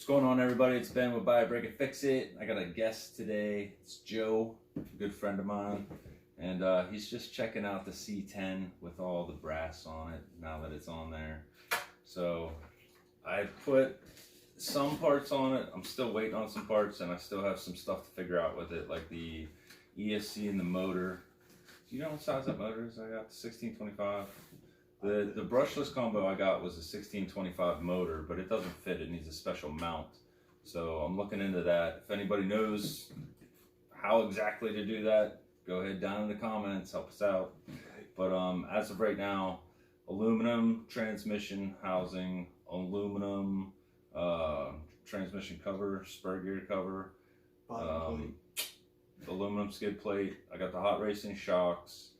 What's going on, everybody? It's Ben with Buy, Break It, Fix It. I got a guest today. It's Joe, a good friend of mine, and he's just checking out the C10 with all the brass on it now that it's on there. So I put some parts on it. I'm still waiting on some parts, and I still have some stuff to figure out with it, like the ESC and the motor. Do you know what size that motor is? I got the 1625. The brushless combo I got was a 1625 motor, but it doesn't fit. It needs a special mount. So I'm looking into that. If anybody knows how exactly to do that, go ahead down in the comments, help us out. But as of right now, aluminum transmission housing, aluminum transmission cover, spur gear cover, aluminum skid plate. I got the hot racing shocks.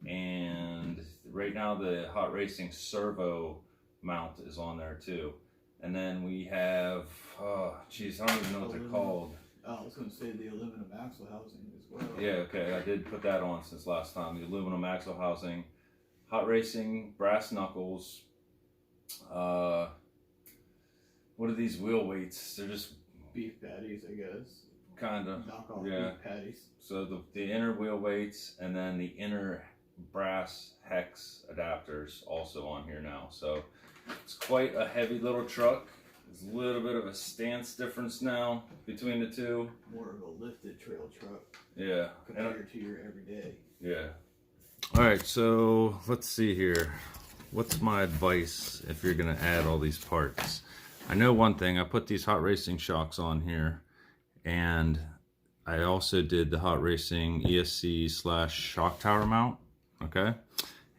And right now the hot racing servo mount is on there too. And then we have, geez, I don't even know what they're called. I was going to say the aluminum axle housing as well. Yeah, okay, I did put that on since last time. The aluminum axle housing, hot racing, brass knuckles. What are these wheel weights? They're just beef patties, I guess. Kind of. Knockoff yeah. Beef patties. So the inner wheel weights and then the inner brass hex adapters also on here now. So it's quite a heavy little truck. There's a little bit of a stance difference now between the two. More of a lifted trail truck. Yeah. Compared to your everyday. Yeah. All right, so let's see here. What's my advice if you're gonna add all these parts? I know one thing. I put these hot racing shocks on here, and I also did the hot racing ESC / shock tower mount. Okay,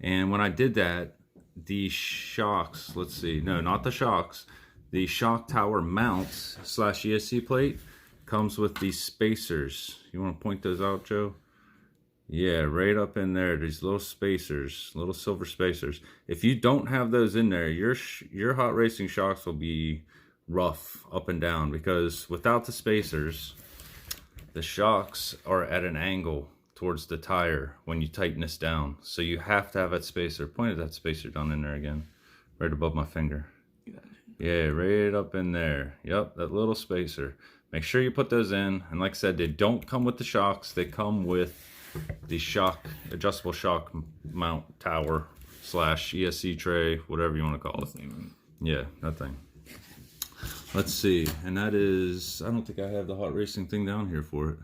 and when I did that, the shocks, let's see, no, not the shocks, the shock tower mounts / ESC plate comes with these spacers. You want to point those out, Joe? Yeah, right up in there, these little spacers, little silver spacers. If you don't have those in there, your hot racing shocks will be rough up and down, because without the spacers, the shocks are at an angle towards the tire when you tighten this down. So you have to have that spacer. Point at that spacer down in there again, right above my finger. Yeah, right up in there. Yep, that little spacer. Make sure you put those in. And like I said, they don't come with the shocks. They come with the adjustable shock mount tower / ESC tray, whatever you want to call it. Yeah, that thing. Let's see, and that is, I don't think I have the hot racing thing down here for it,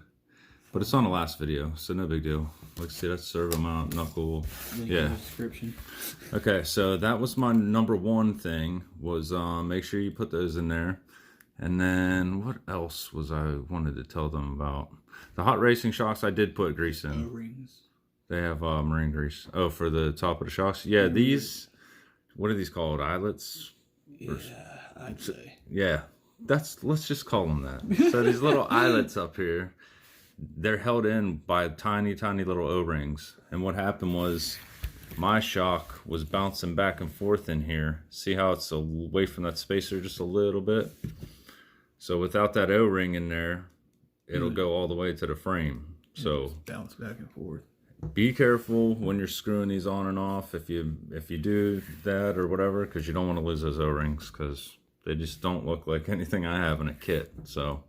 but it's on the last video, so no big deal. Let's see, that's servo mount, knuckle. Link yeah. in the description. Okay, so that was my number one thing, was make sure you put those in there. And then what else was I wanted to tell them about? The hot racing shocks, I did put grease in. O-rings. They have marine grease. Oh, for the top of the shocks? Yeah, these, what are these called? Eyelets? Yeah, I'd say. Yeah, let's just call them that. So these little eyelets up here, they're held in by tiny, tiny little O-rings. And what happened was my shock was bouncing back and forth in here. See how it's away from that spacer just a little bit? So without that O-ring in there, it'll go all the way to the frame. So just bounce back and forth. Be careful when you're screwing these on and off if you do that or whatever, because you don't want to lose those O-rings, because they just don't look like anything I have in a kit. So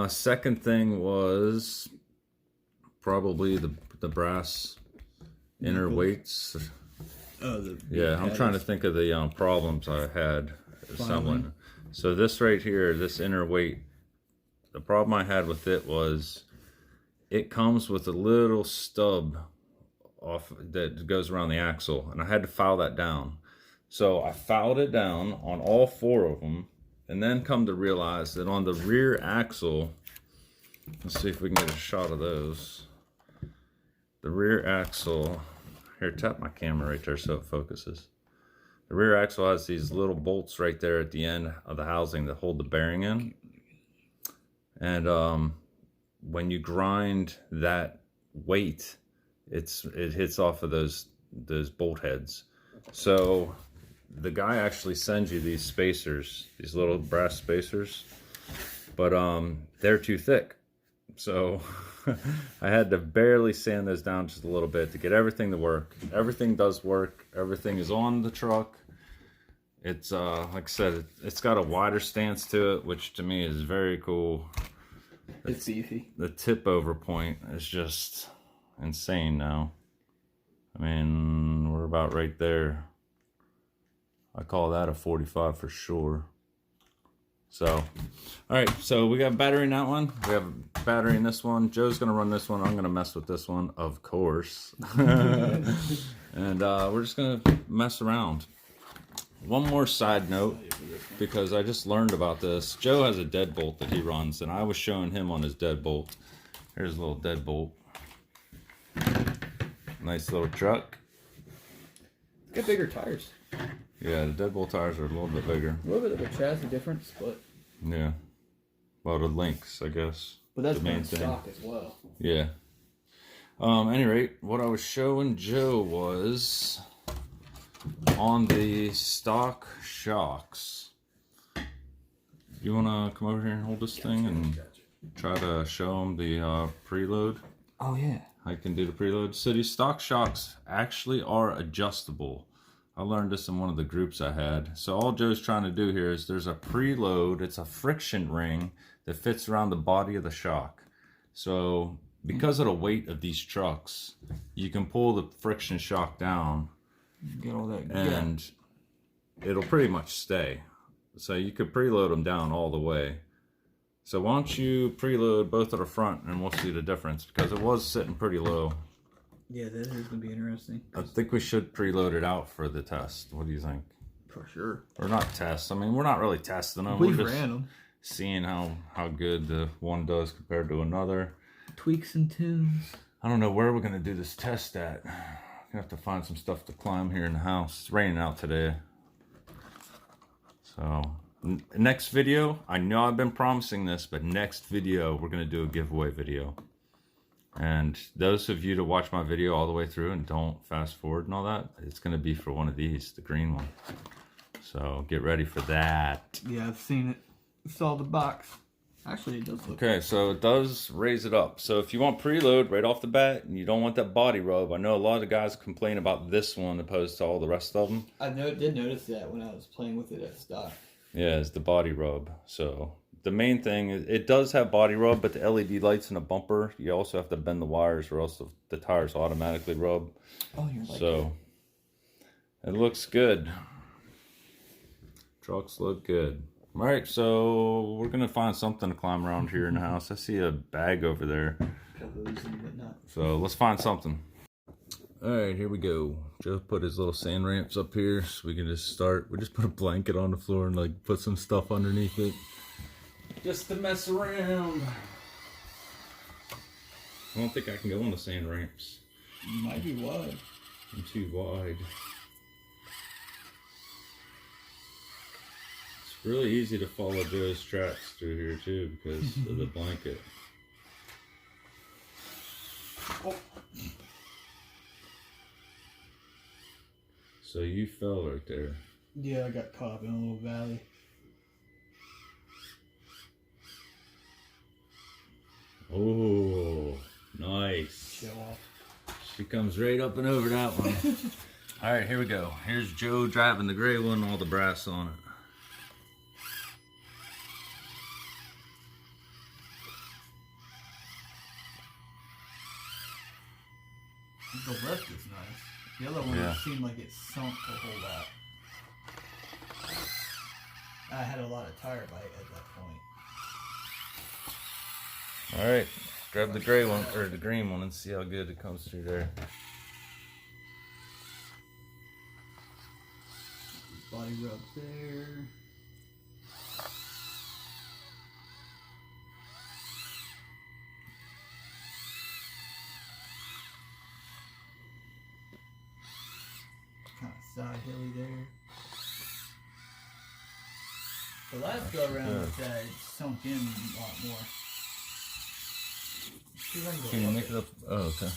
second thing was probably the brass inner weights. Oh, yeah, I'm trying to think of the problems I had assembling. So this right here, this inner weight, the problem I had with it was it comes with a little stub off that goes around the axle, and I had to file that down. So I filed it down on all four of them, and then come to realize that on the rear axle, let's see if we can get a shot of those. The rear axle, here, tap my camera right there so it focuses. The rear axle has these little bolts right there at the end of the housing that hold the bearing in. And when you grind that weight, it hits off of those bolt heads. So the guy actually sends you these spacers, these little brass spacers, but they're too thick. So I had to barely sand those down just a little bit to get everything to work. Everything does work. Everything is on the truck. It's like I said, it's got a wider stance to it, which to me is very cool. It's beefy. The tip over point is just insane now. I mean, we're about right there. I call that a 45 for sure. So, all right, so we got battery in that one. We have a battery in this one. Joe's gonna run this one. I'm gonna mess with this one, of course. And we're just gonna mess around. One more side note, because I just learned about this. Joe has a deadbolt that he runs, and I was showing him on his deadbolt. Here's a little deadbolt. Nice little truck. It's got bigger tires. Yeah, the deadbolt tires are a little bit bigger. A little bit of a chassis difference, but Yeah. Well, the links, I guess. but that's the main been stock as well. Yeah. Any rate, what I was showing Joe was on the stock shocks. You wanna come over here and hold this thing and try to show him the preload? Oh yeah. I can do the preload. So these stock shocks actually are adjustable. I learned this in one of the groups I had. So all Joe's trying to do here is there's a preload. It's a friction ring that fits around the body of the shock. So because of the weight of these trucks, you can pull the friction shock down Get all that. and it'll pretty much stay. So you could preload them down all the way. So why don't you preload both of the front and we'll see the difference, because it was sitting pretty low. Yeah, that is gonna be interesting. I think we should preload it out for the test. What do you think? For sure. Or not test. I mean, we're not really testing them. We We're just ran them. seeing how good the one does compared to another. Tweaks and tunes. I don't know where we're gonna do this test at. Gonna have to find some stuff to climb here in the house. It's raining out today. So next video, I know I've been promising this, but next video we're gonna do a giveaway video. And those of you that watch my video all the way through and don't fast forward and all that, it's gonna be for one of these, the green one. So get ready for that. Yeah, I've seen it. Saw the box. Actually, it does look. Okay, so it does raise it up. So if you want preload right off the bat and you don't want that body rub, I know a lot of guys complain about this one opposed to all the rest of them. I did notice that when I was playing with it at stock. Yeah, it's the body rub. So the main thing is it does have body rub, but the LED lights in the bumper, you also have to bend the wires or else the tires automatically rub. Oh, you're like So it looks good. Trucks look good. All right, so we're gonna find something to climb around here in the house. I see a bag over there. So let's find something. All right, here we go. Joe put his little sand ramps up here so we can just start. We just put a blanket on the floor and like put some stuff underneath it. Just to mess around. I don't think I can go on the sand ramps. You might be wide. I'm too wide. It's really easy to follow Joe's tracks through here too because of the blanket. Oh. So you fell right there. Yeah, I got caught up in a little valley. Oh, nice. Show off. She comes right up and over that one. All right, here we go. Here's Joe driving the gray one, all the brass on it. The left is nice. The other one seemed like it sunk a whole lot. I had a lot of tire bite at that point. All right, grab the gray one or the green one and see how good it comes through there. Body rub there. Kind of side hilly there. The last go around with that, it sunk in a lot more. See if I can go Can you up make it up? Oh, okay.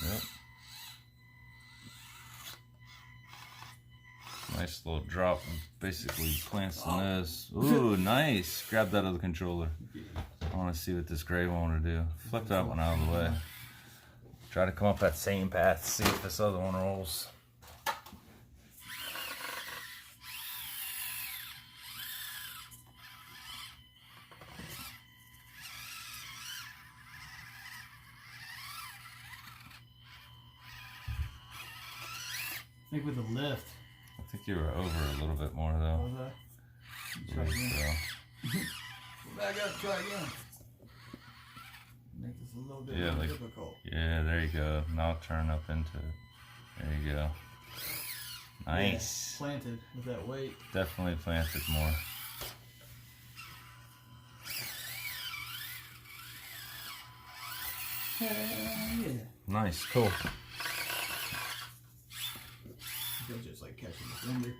Yep. Nice little drop. Basically plants the nose. Ooh, nice. Grab that other controller. I want to see what this gray one will do. Flip that one out of the way. Try to come up that same path, see if this other one rolls. I think with the lift. I think you were over a little bit more though. Was I? Try again. Back up, try again. Make this a little bit more difficult. Yeah, there you go. Now turn up into it. There you go. Nice. Yeah, planted with that weight. Definitely planted more. Yeah. Nice, cool. Feels just like catching the fender.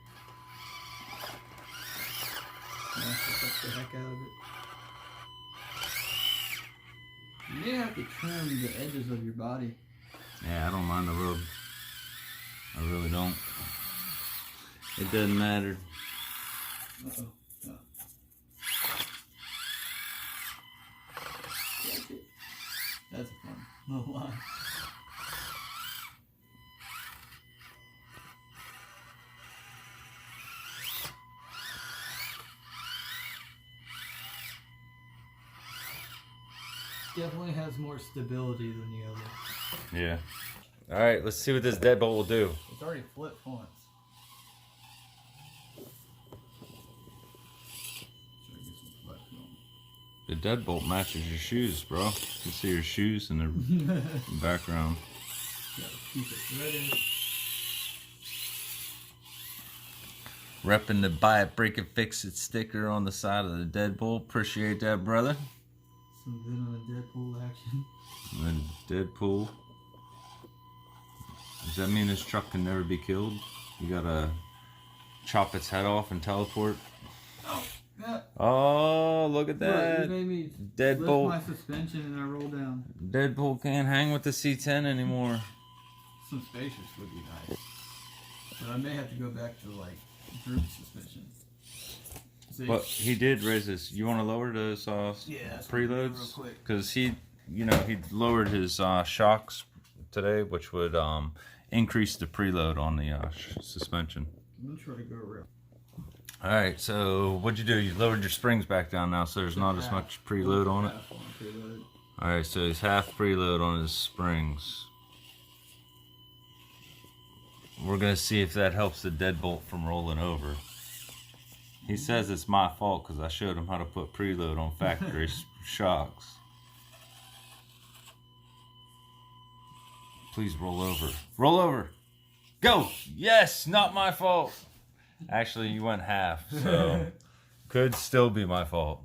Suck the heck out of it. You have to trim the edges of your body. Yeah, I don't mind the road. I really don't. It doesn't matter. Uh-oh. Oh. That's fun. No lie. Definitely has more stability than the other. Yeah. All right, let's see what this deadbolt will do. It's already flipped once. The deadbolt matches your shoes, bro. You can see your shoes in the background. Gotta keep it ready. Repping the buy it, break it, fix it sticker on the side of the deadbolt. Appreciate that, brother. Some venom and Deadpool action. And then Deadpool. Does that mean this truck can never be killed? You gotta chop its head off and teleport? Oh, yeah. Oh, look at that. Look, you made me Deadbolt. lift my suspension and I roll down. Deadpool can't hang with the C10 anymore. Some spacious would be nice. But I may have to go back to like group suspension. See? But he did raise this. You want to lower the preloads? Because he lowered his shocks today, which would increase the preload on the suspension. I'm gonna try to go real. All right, so what'd you do? You lowered your springs back down now, so there's not as much preload on it. All right, so he's half preload on his springs. We're gonna see if that helps the deadbolt from rolling over. He says it's my fault because I showed him how to put preload on factory shocks. Please roll over. Roll over. Go! Yes, not my fault. Actually, you went half, so could still be my fault.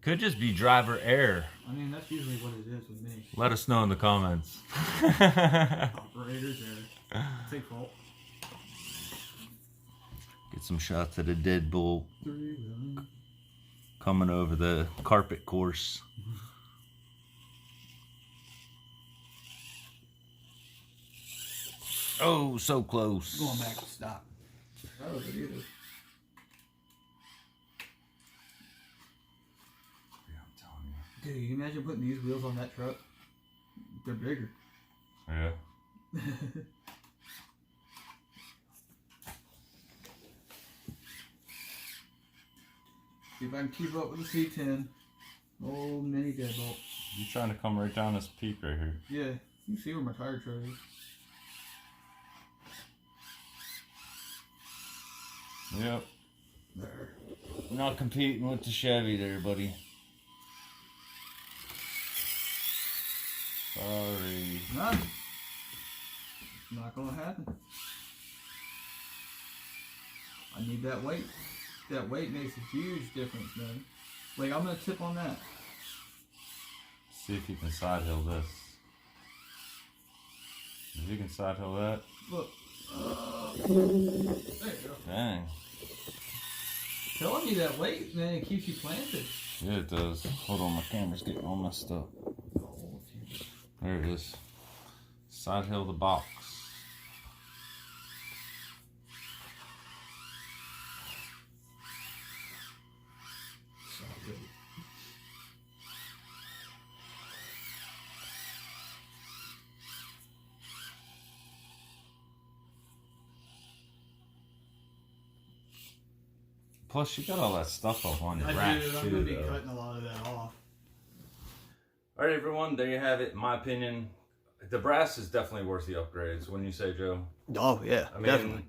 Could just be driver error. I mean, that's usually what it is with me. Let us know in the comments. Operator's error. Take fault. Get some shots of the deadbolt coming over the carpet course. Oh, so close. Going back to stop. That was it either. Yeah, I'm telling you. Dude, you imagine putting these wheels on that truck? They're bigger. Yeah. See if I can keep up with the C10. Old mini deadbolt. You trying to come right down this peak right here? Yeah, you can see where my tire tread is. Yep. There. Not competing with the Chevy there, buddy. Sorry. None. Not gonna happen. I need that weight. That weight makes a huge difference, man. Like, I'm gonna tip on that. See if you can side hill this. If you can side hill that. Look. There you go. Dang. Telling you that weight, man, it keeps you planted. Yeah, it does. Hold on, my camera's getting all messed up. There it is. Side hill the box. Plus, you got all that stuff up on your I rack do. I'm too, going to be though. cutting a lot of that off. All right, everyone. There you have it. In my opinion, the brass is definitely worth the upgrades. Wouldn't you say, Joe? Oh yeah, I mean, definitely.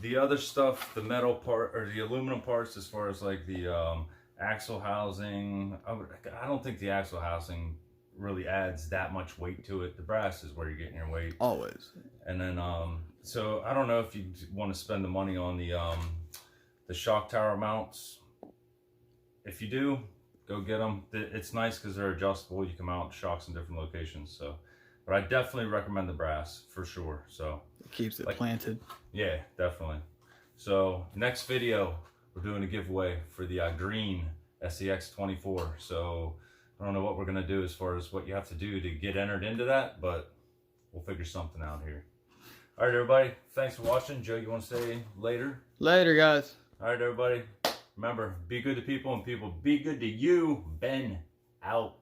the other stuff, the metal part or the aluminum parts, as far as like the axle housing, I don't think the axle housing really adds that much weight to it. The brass is where you're getting your weight. Always. And then, so I don't know if you want to spend the money on the shock tower mounts. If you do, go get them. It's nice because they're adjustable. You can mount shocks in different locations. So, but I definitely recommend the brass for sure. So It keeps it planted. yeah, definitely. So next video, we're doing a giveaway for the green SCX24. So I don't know what we're gonna do as far as what you have to do to get entered into that, but we'll figure something out here. All right, everybody. Thanks for watching. Joe, you want to say later? Later, guys. All right, everybody. Remember, be good to people and people be good to you. Ben out.